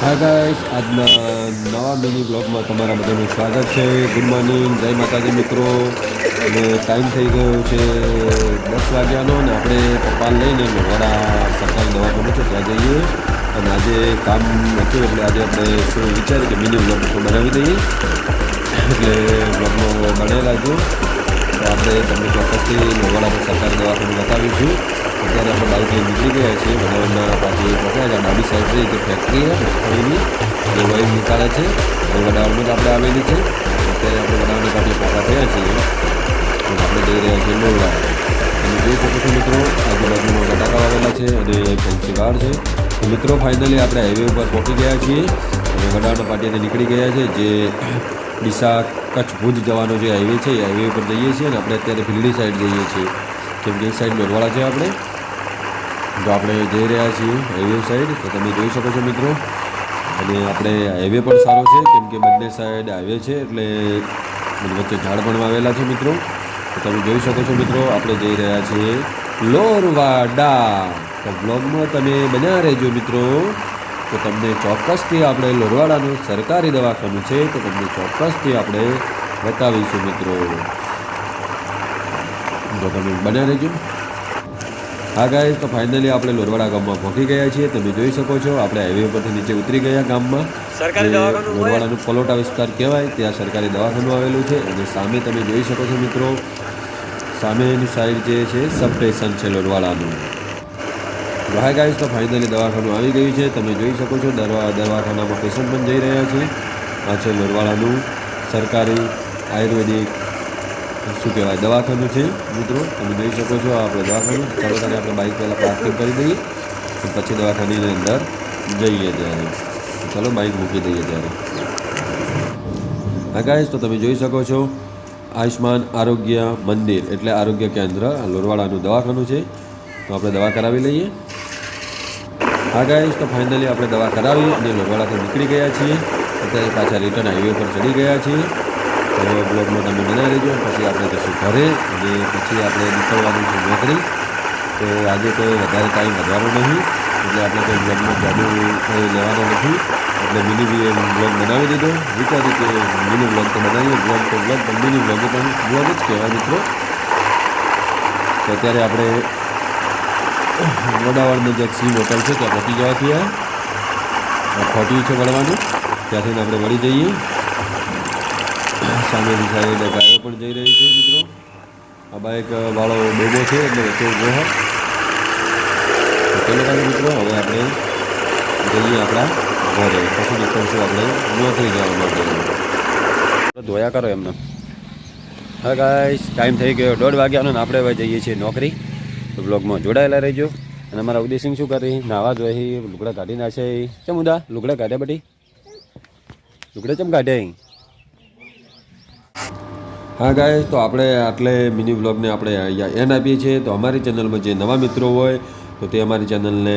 હા ગાઈસ, આજના નવા મિની બ્લોગમાં તમારા બધાનું સ્વાગત છે. ગુડ મોર્નિંગ, જય માતાજી મિત્રો. અને ટાઈમ થઈ ગયો છે 10 વાગ્યાનો ને આપણે પપ્પાને લઈને લોહાણા સરકારી દવાખાનું છે ત્યાં જઈએ. અને આજે કામ હતું એટલે આજે આપણે શું વિચાર્યું કે મિની બ્લોગ બનાવી દઈએ, એટલે બ્લોગમાં બનેલા જો. તો આપણે તમને ચોક્કસથી લોહાણા સરકારી દવાખાનું બતાવીશું. અત્યારે આપણે બાઇક લઈને નીકળી ગયા છીએ. વડાવડના પાસે પહોંચ્યા છે. ડાબી સાઈડ છે જે ફેક્ટરી છે મગફળીની, જે ઓઇલ નીકાળે છે એ વડાવડમાં જ આપણે આવેલી છે. અત્યારે આપણે વડાવડની પાસે પહોંચા થયા છીએ અને આપણે જઈ રહ્યા છીએ લોરવાડા. તમે જોઈ શકો છો મિત્રો, આજુબાજુમાં બટાકા આવેલા છે અને ફેન્સી કાર છે. તો મિત્રો ફાઇનલી આપણે હાઈવે ઉપર પહોંચી ગયા છીએ અને વડાવડા પાટીને નીકળી ગયા છે. જે ડીસા કચ્છ ભુજ જવાનો જે હાઈવે છે એ હાઈવે ઉપર જઈએ છીએ અને આપણે અત્યારે ભીલડી સાઈડ જઈએ છીએ, કેમ કે એ સાઈડ લોરવાડા છે આપણે. તો આપણે જઈ રહ્યા છીએ હાઈવે સાઈડ. તો તમે જોઈ શકો છો મિત્રો, અને આપણે હાઈવે પણ સારો છે કેમ કે બંને સાઈડ હાઈવે છે એટલે વચ્ચે ઝાડ પણ આવેલા છે મિત્રો. તો તમે જોઈ શકો છો મિત્રો, આપણે જઈ રહ્યા છીએ લોરવાડા. તો બ્લોગમાં તમે બન્યા રહેજો મિત્રો. તો તમને ચોક્કસથી આપણે લોરવાડાનું સરકારી દવાખાનું છે તો તમને ચોક્કસથી આપણે બતાવીશું મિત્રો. તો તમે બન્યા રહેજો. હા ગાઈસ, તો ફાઇનલી આપણે લોરવાડા ગામમાં પહોંચી ગયા છીએ. તમે જોઈ શકો છો આપણે હાઈવે પરથી નીચે ઉતરી ગયા ગામમાં. લોરવાડાનું પલોટા વિસ્તાર કહેવાય, ત્યાં સરકારી દવાખાનું આવેલું છે. અને સામે તમે જોઈ શકો છો મિત્રો, સામેની સાઈડ જે છે સબ સ્ટેશન છે લોરવાડાનું. હા ગાઈસ, તો ફાઇનલી દવાખાનું આવી ગયું છે. તમે જોઈ શકો છો દવાખાનામાં પેશન્ટ પણ જઈ રહ્યા છે. આ છે લોરવાડાનું સરકારી આયુર્વેદિક શું કહેવાય દવાખાનું છે મિત્રો. તમે જોઈ શકો છો આપણે દવાખાનું. ચાલો ત્યારે આપણે બાઇક પહેલાં પાર્કિંગ કરી દઈએ પછી દવાખાનાની અંદર જઈએ ત્યારે. ચાલો બાઇક મૂકી દઈએ ત્યારે. હા ગાઈસ, તો તમે જોઈ શકો છો આયુષ્માન આરોગ્ય મંદિર એટલે આરોગ્ય કેન્દ્ર લોરવાડાનું દવાખાનું છે. તો આપણે દવા કરાવી લઈએ. હા ગાઈસ, તો ફાઇનલી આપણે દવા કરાવી અને લોરવાડાથી નીકળી ગયા છીએ. અત્યારે પાછા રિટર્ન હાઈવે પર ચડી ગયા છીએ. તો બ્લોગમાં તમે બનાવી લેજો. પછી આપણે જશું ઘરે અને પછી આપણે નીકળવાનું છે નોકરી. તો આજે કોઈ વધારે ટાઈમ વધવાનો નહીં એટલે આપણે કોઈ બ્લોગમાં જાદુ કોઈ લેવાનો નથી. એટલે મિની બ્લોગ બનાવી દીધો. વિચાર્યું કે મિની બ્લોગ તો બનાવીએ, બ્લોગ તો બ્લોગ પણ મિની બ્લોગ પણ બ્લોગ જ કહેવાય મિત્રો. તો અત્યારે આપણે વડાવડનું જે સિંહ હોટલ છે ત્યાં પહોંચી જવાથી ખોટી છે વળવાનું, ત્યાંથી આપણે વળી જઈએ. સામેની સાઈડ ગાયો પણ જઈ રહી છે મિત્રો. આ બાઇક વાળો ડોબો છે એટલે વચ્ચે ઉભો હોય. ચાલો કાલે મિત્રો, હવે આપણે જઈએ આપણા ઘરે. પછી નીકળશું આપણે નોકરી જવા માટે. ધોયા કરો એમને. હા ગાઈસ, ટાઈમ થઈ ગયો 1:30 વાગ્યાનો ને આપણે હવે જઈએ છીએ નોકરી. તો બ્લોગમાં જોડાયેલા રહેજો. અને અમારા ઉદ્દેશિંગ શું કરી નાવા જોઈએ, લુગડા કાઢી નાખે. ચમ ઉદા લુગડા કાઢ્યા બધી? લુગડા ચમ કાઢ્યા? હા ગાઈસ, તો આપણે આટલે મિની બ્લોગને આપણે એન્ડ આપીએ છીએ. તો અમારી ચેનલમાં જે નવા મિત્રો હોય તો તે અમારી ચેનલને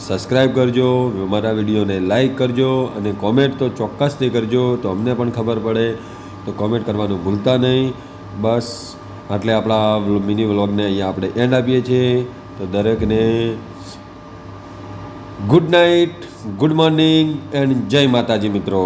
સબસ્ક્રાઈબ કરજો, અમારા વિડીયોને લાઈક કરજો અને કોમેન્ટ તો ચોક્કસથી કરજો તો અમને પણ ખબર પડે. તો કોમેન્ટ કરવાનું ભૂલતા નહીં. બસ આટલે આપણા મિની વ્લોગને અહીંયા આપણે એન્ડ આપીએ છીએ. તો દરેકને good night, good morning and જય માતાજી મિત્રો.